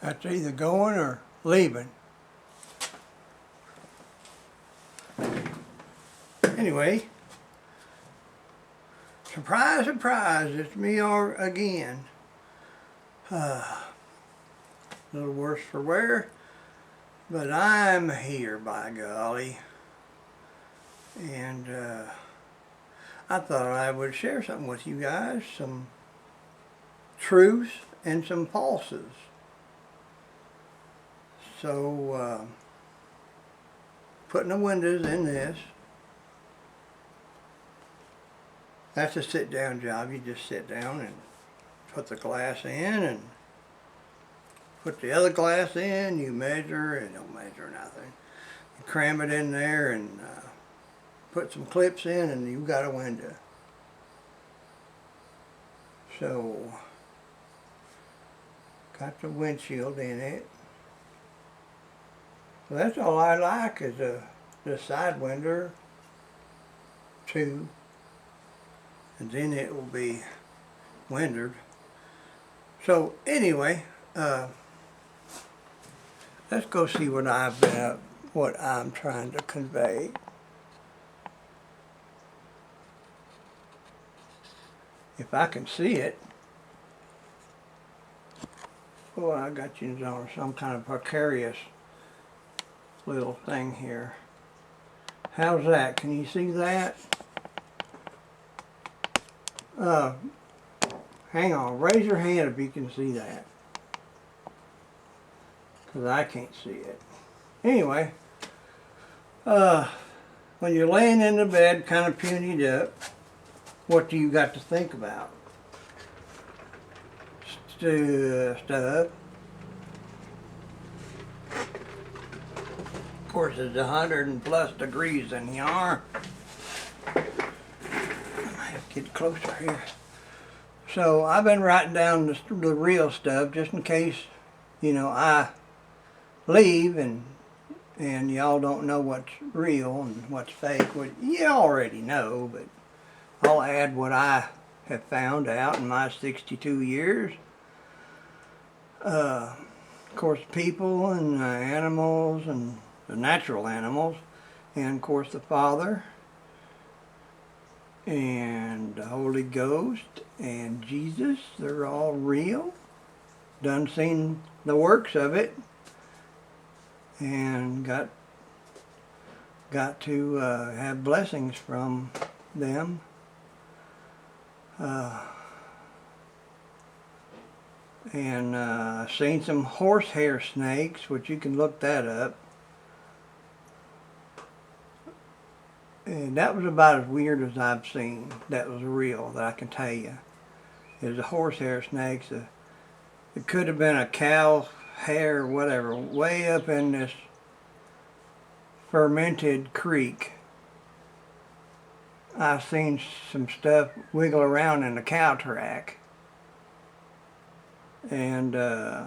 That's either going or leaving. Anyway, surprise, surprise, it's me again. A little worse for wear, but I'm here, by golly. And I thought I would share something with you guys, some truths and some falses. So, putting the windows in this, that's a sit down job. You just sit down and put the glass in and put the other glass in. You measure, it don't measure nothing. You cram it in there and put some clips in and you've got a window. So, got the windshield in it. So that's all I like is the side window too, and then it will be windowed. So anyway, let's go see what I'm trying to convey. If I can see it. Oh, I got you on some kind of precarious little thing here. How's that? Can you see that? Hang on, raise your hand if you can see that. Because I can't see it. Anyway, when you're laying in the bed kind of punied up, what do you got to think about? Stuff. Of course, it's 100+ degrees in here. I might have to get closer here. So I've been writing down the real stuff just in case, I leave and y'all don't know what's real and what's fake. Well, you already know, but I'll add what I have found out in my 62 years. Of course, people and animals and the natural animals, and of course the Father and the Holy Ghost and Jesus, they're all real. Done seen the works of it and got to have blessings from them. And seen some horsehair snakes, which you can look that up. And that was about as weird as I've seen. That was real, that I can tell you. It was a horsehair snake. It could have been a cow hair or whatever, way up in this fermented creek. I've seen some stuff wiggle around in the cow track. And I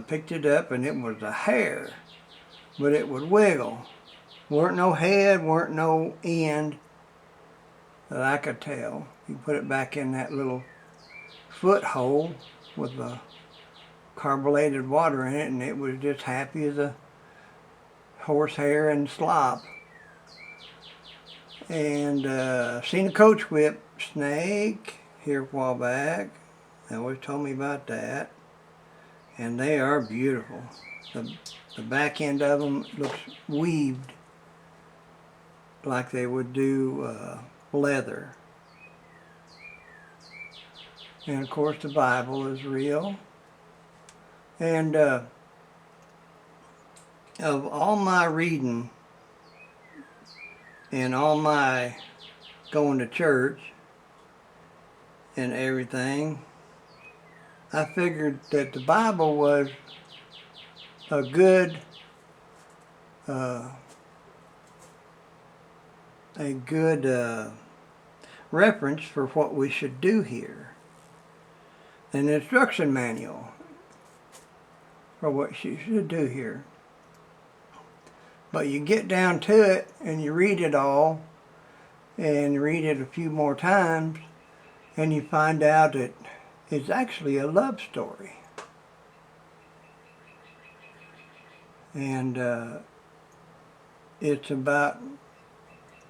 picked it up and it was a hair, but it would wiggle. Weren't no head, weren't no end that I could tell. You put it back in that little foothold with the carbonated water in it, and it was just happy as a horsehair and slop. And seen a coach whip snake here a while back. They always told me about that. And they are beautiful. The back end of them looks weaved like they would do leather. And of course the Bible is real. And of all my reading and all my going to church and everything, I figured that the Bible was a good reference for what we should do here. An instruction manual for what you should do here. But you get down to it and you read it all and read it a few more times and you find out that it's actually a love story. And it's about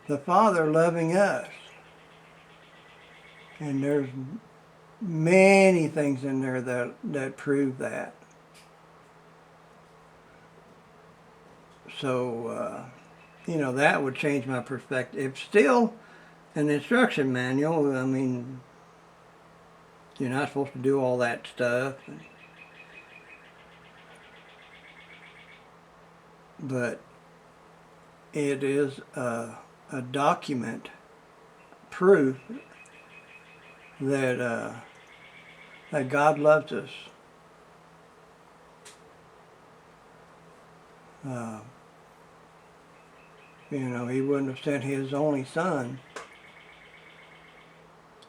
the Father loving us. And there's many things in there that prove that. So, that would change my perspective. It's still an instruction manual. I mean, you're not supposed to do all that stuff. But it is a document, proof that God loves us. He wouldn't have sent his only son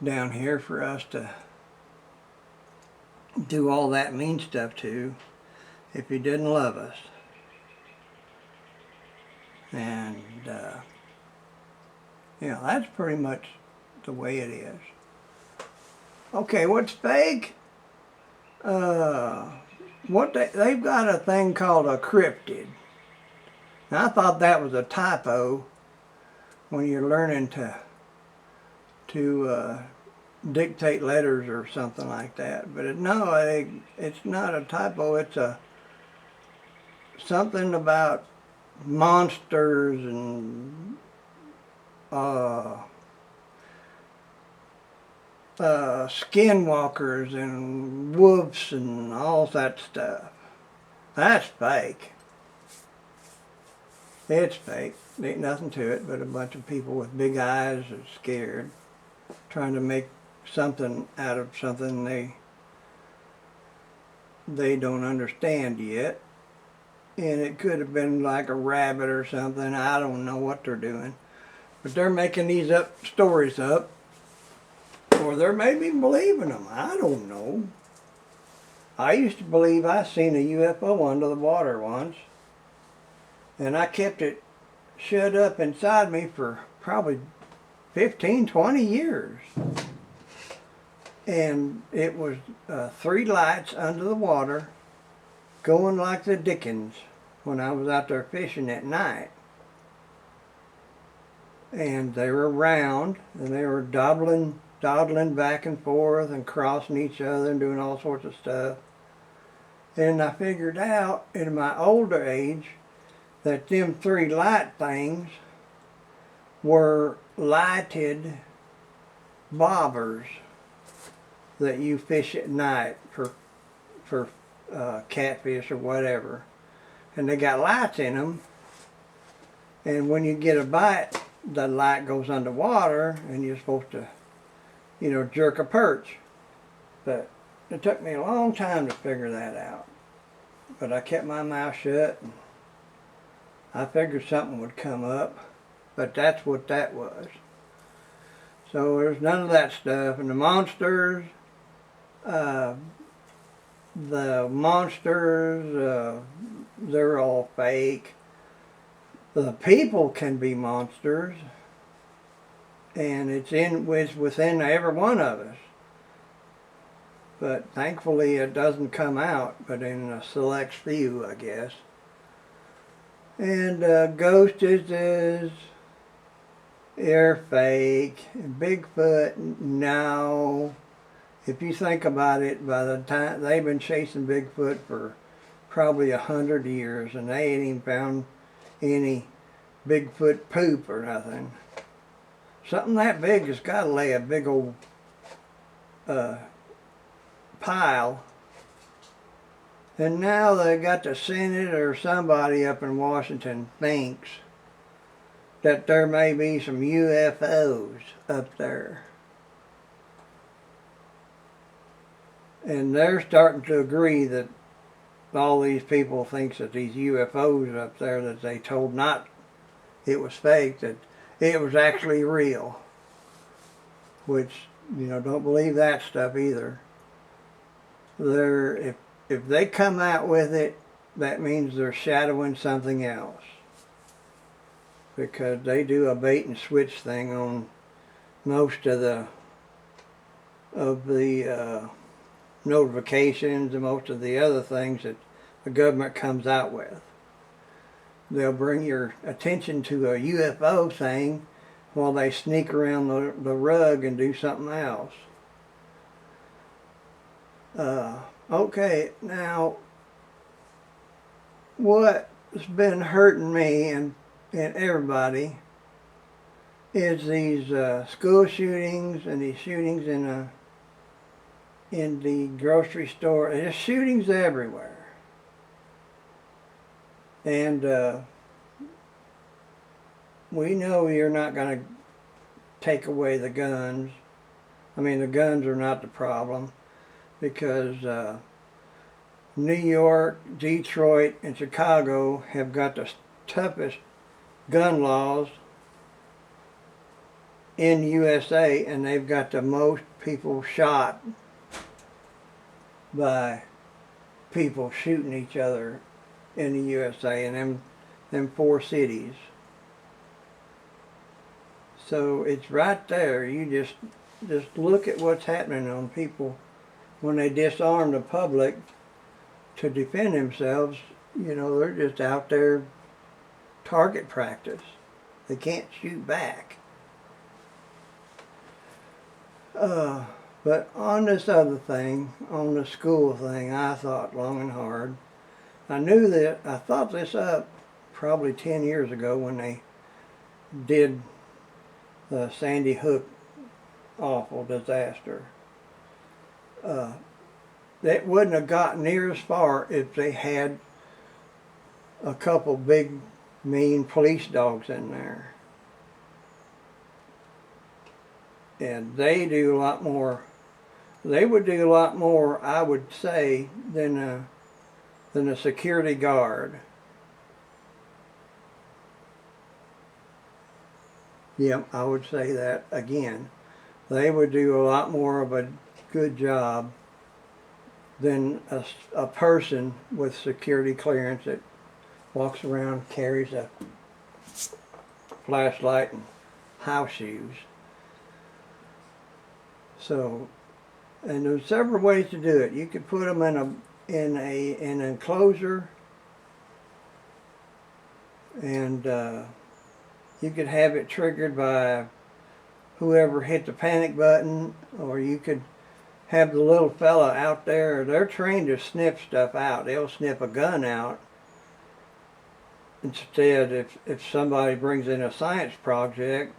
down here for us to do all that mean stuff to if he didn't love us. And, that's pretty much the way it is. Okay, what's fake? They've got a thing called a cryptid. Now, I thought that was a typo when you're learning to dictate letters or something like that. But it's not a typo. It's something about monsters and skinwalkers and wolves and all that stuff. That's fake. It's fake. There ain't nothing to it but a bunch of people with big eyes and scared, trying to make something out of something they don't understand yet. And it could have been like a rabbit or something. I don't know what they're doing. But they're making these stories up. Or they're maybe believing them. I don't know. I used to believe I seen a UFO under the water once. And I kept it shut up inside me for probably 15, 20 years. And it was 3 lights under the water going like the Dickens when I was out there fishing at night. And they were round and they were dawdling back and forth and crossing each other and doing all sorts of stuff. And I figured out in my older age that them 3 light things were lighted bobbers that you fish at night for catfish or whatever. And they got lights in them. And when you get a bite, the light goes underwater and you're supposed to, jerk a perch. But it took me a long time to figure that out. But I kept my mouth shut and I figured something would come up. But that's what that was. So there's none of that stuff. And the monsters, they're all fake. The people can be monsters. And it's within every one of us. But thankfully it doesn't come out, but in a select few, I guess. And ghosts, they're fake. Bigfoot, no. If you think about it, by the time they've been chasing Bigfoot for probably 100 years, and they ain't even found any Bigfoot poop or nothing. Something that big has got to lay a big old pile. And now they got the Senate or somebody up in Washington thinks that there may be some UFOs up there. And they're starting to agree that all these people thinks that these UFOs up there that they told not it was fake, that it was actually real. Which, don't believe that stuff either. If they come out with it, that means they're shadowing something else. Because they do a bait and switch thing on most of the notifications and most of the other things that the government comes out with. they'll bring your attention to a UFO thing while they sneak around the rug and do something else. Okay, now what's been hurting me and everybody is these school shootings and these shootings in the grocery store. There's shootings everywhere. And we know you're not going to take away the guns. I mean, the guns are not the problem, because New York, Detroit, and Chicago have got the toughest gun laws in USA, and they've got the most people shot by people shooting each other in the USA in them 4 cities. So it's right there. You just look at what's happening on people when they disarm the public to defend themselves. You know, they're just out there target practice. They can't shoot back. But on this other thing, on the school thing, I thought long and hard. I thought this up probably 10 years ago when they did the Sandy Hook awful disaster. That wouldn't have got near as far if they had a couple big, mean police dogs in there. And they do a lot more. They would do a lot more, I would say, than a security guard. Yep, I would say that again. They would do a lot more of a good job than a person with security clearance that walks around, carries a flashlight and house shoes. So, and there's several ways to do it. You could put them in an enclosure, and you could have it triggered by whoever hit the panic button, or you could have the little fella out there. They're trained to sniff stuff out. They'll sniff a gun out. Instead, if somebody brings in a science project,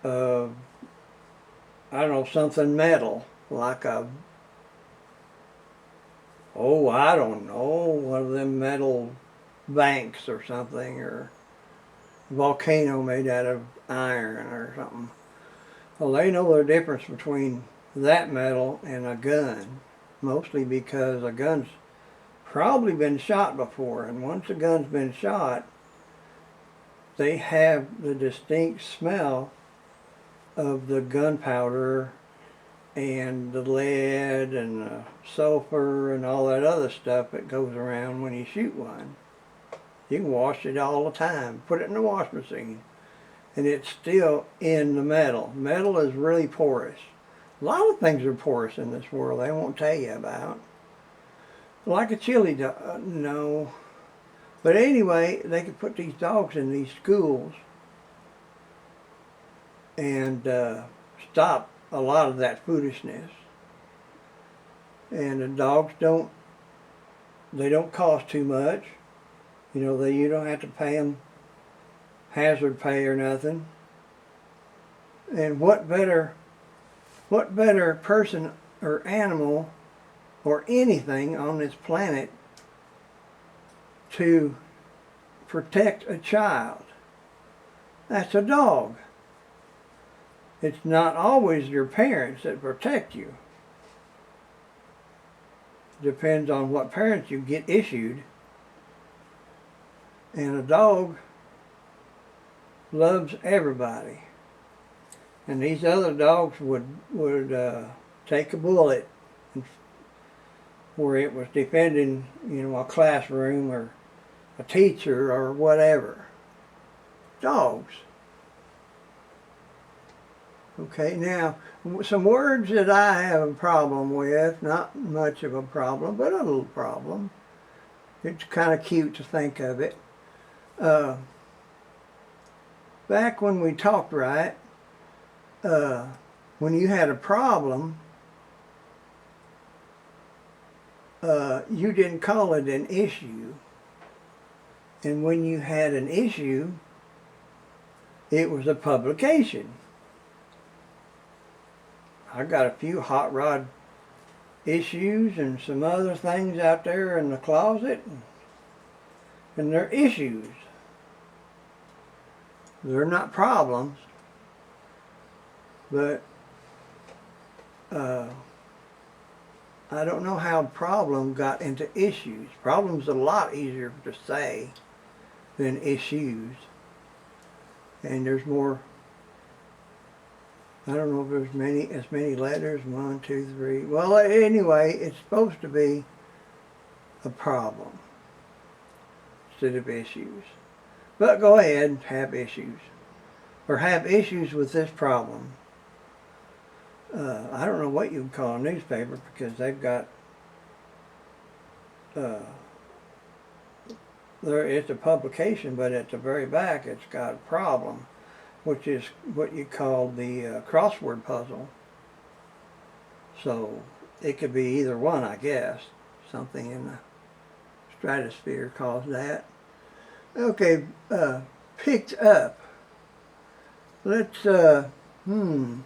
I don't know, something metal, like I don't know, one of them metal banks or something, or a volcano made out of iron or something. Well, they know the difference between that metal and a gun, mostly because a gun's probably been shot before, and once a gun's been shot, they have the distinct smell of the gunpowder and the lead and the sulfur and all that other stuff that goes around when you shoot one. You can wash it all the time, put it in the wash machine, and it's still in the metal. Metal is really porous. A lot of things are porous in this world they won't tell you about. Like a chili dog, no. But anyway, they could put these dogs in these schools and stop a lot of that foolishness. And the dogs don't cost too much. You know, you don't have to pay them hazard pay or nothing. And what better person or animal or anything on this planet to protect a child? That's a dog. It's not always your parents that protect you. Depends on what parents you get issued. And a dog loves everybody. And these other dogs would take a bullet where it was defending, you know, a classroom or a teacher or whatever. Dogs. Okay, now, some words that I have a problem with, not much of a problem, but a little problem. It's kind of cute to think of it. Back when we talked, right, when you had a problem, you didn't call it an issue. And when you had an issue, it was a publication. I got a few hot rod issues and some other things out there in the closet, and they're issues. They're not problems, but I don't know how problem got into issues. Problem's a lot easier to say than issues. And there's more, I don't know if there's as many letters, 1, 2, 3. Well, anyway, it's supposed to be a problem instead of issues. But go ahead, have issues. Or have issues with this problem. I don't know what you would call a newspaper because they've got, it's a publication, but at the very back it's got a problem, which is what you call the crossword puzzle. So it could be either one, I guess. Something in the stratosphere caused that. Okay, picked up. Let's, I'm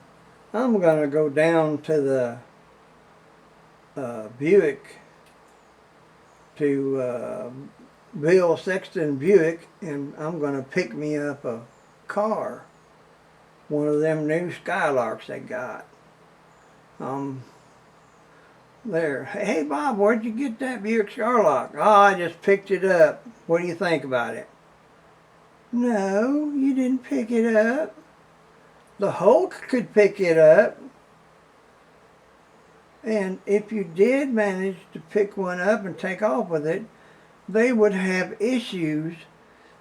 going to go down to the Buick, to Bill Sexton Buick, and I'm going to pick me up a car. One of them new Skylarks they got. There. Hey Bob, where'd you get that Buick Skylark? Oh, I just picked it up. What do you think about it? No, you didn't pick it up. The Hulk could pick it up. And if you did manage to pick one up and take off with it, they would have issues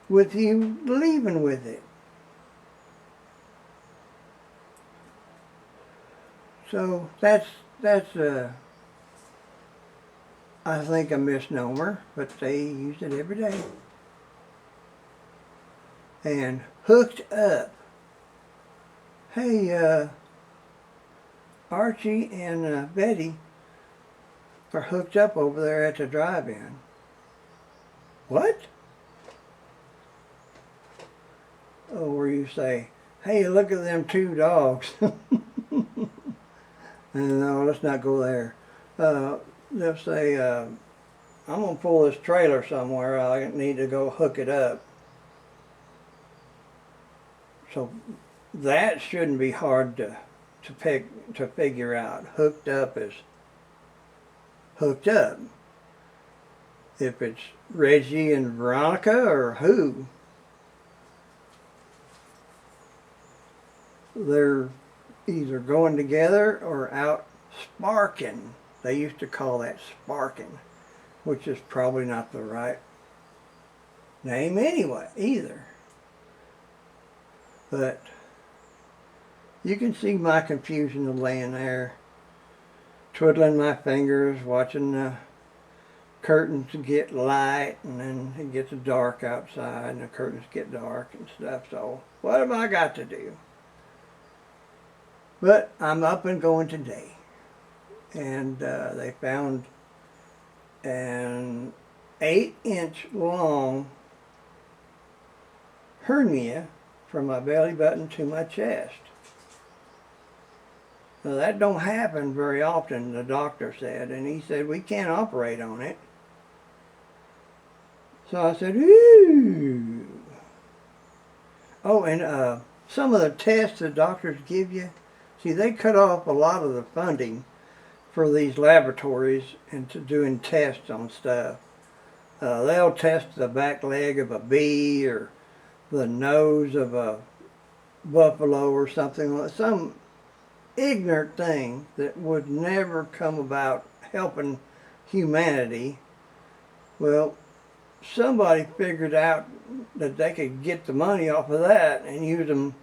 with you leaving with it. So that's I think a misnomer, but they use it every day. And hooked up. Hey, Archie and Betty are hooked up over there at the drive-in. What? Oh, where you say, hey, look at them two dogs. No, let's not go there. They'll say, I'm going to pull this trailer somewhere. I need to go hook it up. So that shouldn't be hard to figure out. Hooked up is hooked up. If it's Reggie and Veronica or who, they're either going together or out sparking. They used to call that sparking, which is probably not the right name anyway, either. But you can see my confusion of laying there, twiddling my fingers, watching the curtains get light, and then it gets dark outside, and the curtains get dark and stuff. So what have I got to do? But I'm up and going today. And they found an 8-inch long hernia from my belly button to my chest. Now that don't happen very often, the doctor said, and he said we can't operate on it. So I said, ooh. Oh, and some of the tests the doctors give you, see, they cut off a lot of the funding for these laboratories and to doing tests on stuff. They'll test the back leg of a bee or the nose of a buffalo or something, some ignorant thing that would never come about helping humanity. Well, somebody figured out that they could get the money off of that and use them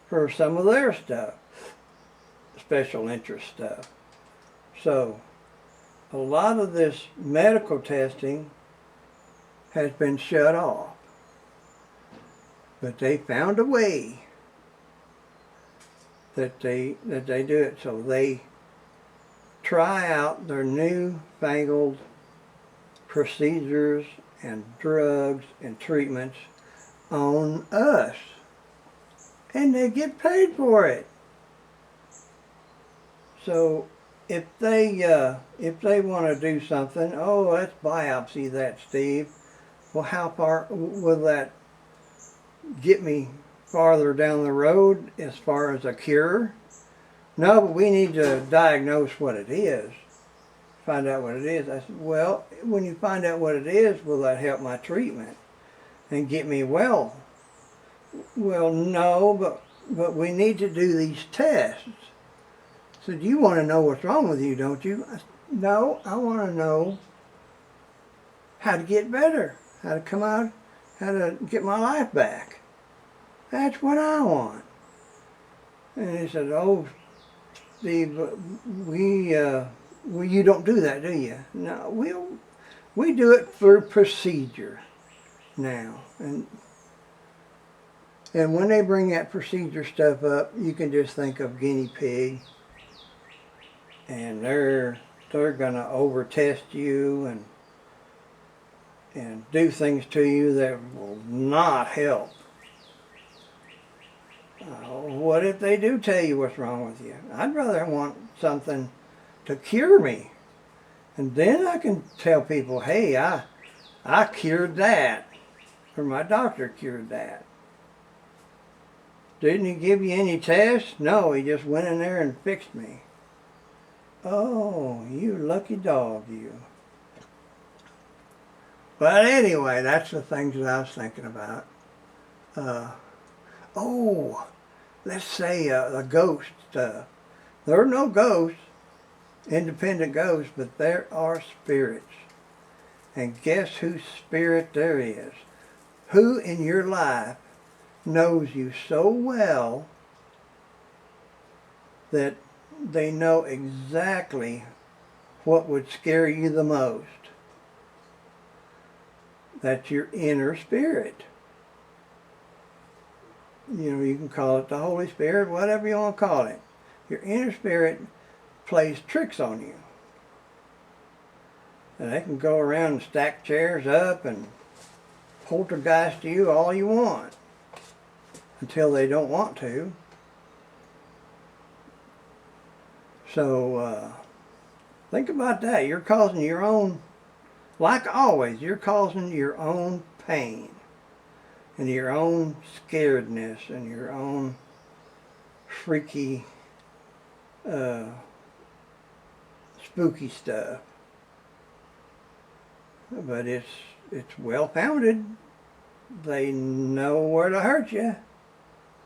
for some of their stuff, special interest stuff. So a lot of this medical testing has been shut off. But they found a way that they do it. So they try out their newfangled procedures and drugs and treatments on us. And they get paid for it. So if they want to do something, oh, let's biopsy that, Steve. Well, how far will that get me farther down the road as far as a cure? No, but we need to diagnose what it is. Find out what it is. I said, well, when you find out what it is, will that help my treatment and get me well? Well, no, but we need to do these tests. So you want to know what's wrong with you, don't you? I said, no, I want to know how to get better, how to come out, how to get my life back. That's what I want. And he said, oh, Steve, you don't do that, do you? No, we do it through procedure now. And when they bring that procedure stuff up, you can just think of guinea pig. And they're gonna over-test you and do things to you that will not help. What if they do tell you what's wrong with you? I'd rather want something to cure me. And then I can tell people, hey, I cured that. Or my doctor cured that. Didn't he give you any tests? No, he just went in there and fixed me. Oh, you lucky dog, you. But anyway, that's the things that I was thinking about. Let's say a ghost stuff. There are no ghosts, independent ghosts, but there are spirits. And guess whose spirit there is? Who in your life knows you so well that they know exactly what would scare you the most? That's your inner spirit. You know, you can call it the Holy Spirit, whatever you want to call it. Your inner spirit plays tricks on you. And they can go around and stack chairs up and poltergeist you all you want until they don't want to. So think about that. You're causing your own, like always, you're causing your own pain and your own scaredness and your own freaky, spooky stuff. But it's well founded. They know where to hurt you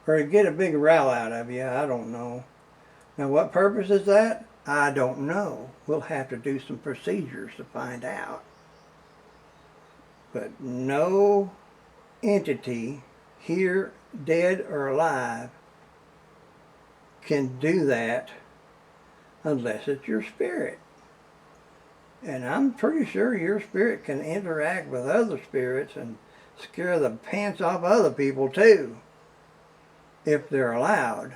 or to get a big row out of you. I don't know. Now, what purpose is that? I don't know. We'll have to do some procedures to find out. But no entity, here, dead or alive, can do that unless it's your spirit. And I'm pretty sure your spirit can interact with other spirits and scare the pants off other people too, if they're allowed.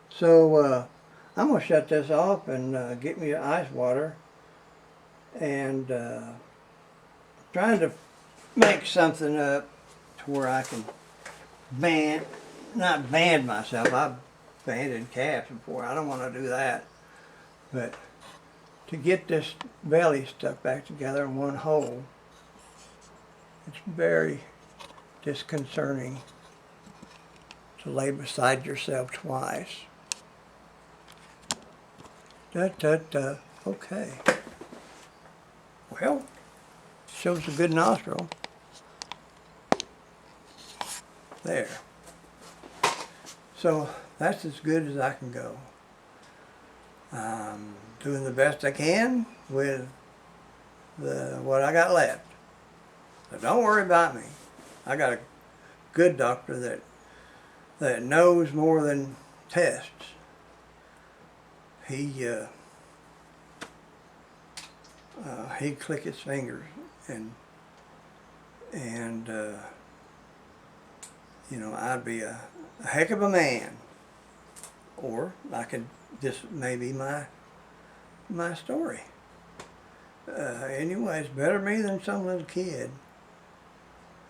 So I'm going to shut this off and get me ice water and trying to make something up to where I can not band myself. I've banded calves before. I don't want to do that. But to get this belly stuck back together in one hole, it's very disconcerting to lay beside yourself twice. Okay. Well, shows a good nostril. There. So that's as good as I can go. I'm doing the best I can with what I got left. So don't worry about me. I got a good doctor that knows more than tests. He'd click his fingers and And, you know, I'd be a heck of a man. Or I could, this may be my story. Anyways, better me than some little kid.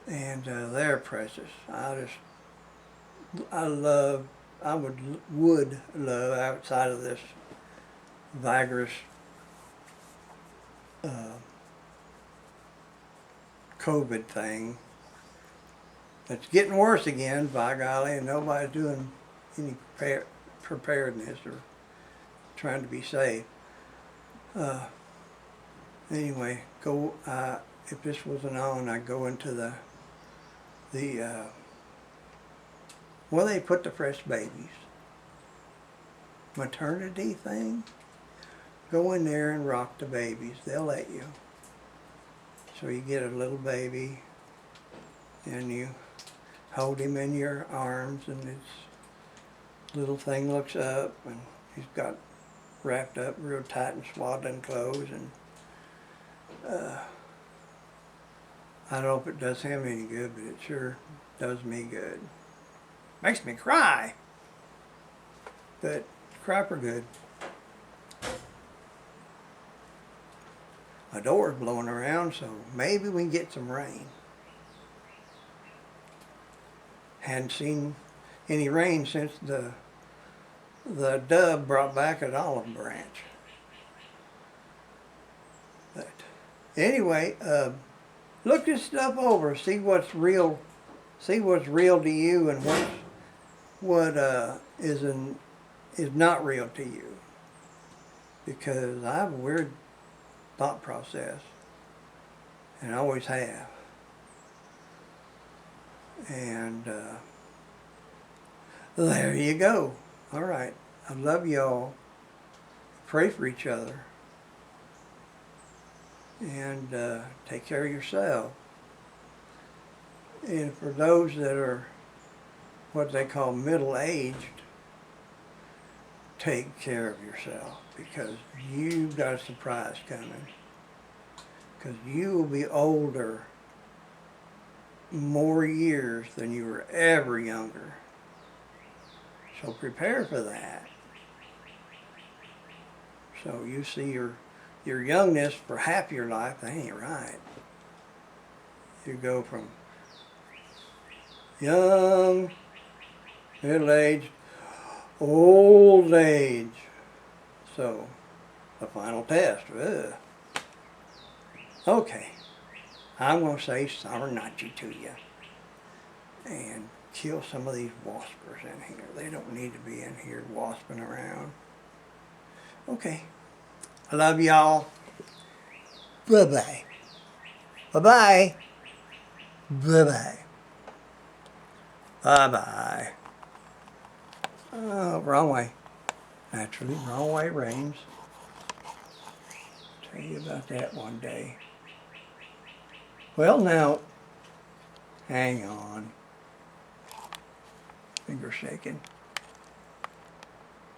And they're precious. I would love outside of this vigorous COVID thing that's getting worse again, by golly, and nobody's doing any preparedness or trying to be safe. Anyway, if this wasn't on, I'd go into the well, they put the fresh babies maternity thing. Go in there and rock the babies. They'll let you. So you get a little baby and you hold him in your arms, and his little thing looks up and he's got wrapped up real tight in swaddling clothes, and I don't know if it does him any good, but it sure does me good. Makes me cry, but cry for good. My door's blowing around, so maybe we can get some rain. Hadn't seen any rain since the dove brought back an olive branch. But anyway, look this stuff over. See what's real. See what's real to you, and what is not real to you. Because I have a weird thought process, and I always have. And there you go. All right. I love y'all. Pray for each other. And take care of yourself. And for those that are what they call middle-aged, take care of yourself, because you've got a surprise coming. Because you will be older more years than you were ever younger. So prepare for that. So you see your youngness for half your life, that ain't right. You go from young, middle-aged, old age. So, the final test. Ugh. Okay. I'm going to say Saranachi to you. And kill some of these waspers in here. They don't need to be in here wasping around. Okay. I love y'all. Bye-bye. Bye-bye. Bye-bye. Bye-bye. Oh, wrong way. Naturally, wrong way reigns. Tell you about that one day. Well, now, hang on. Finger shaking.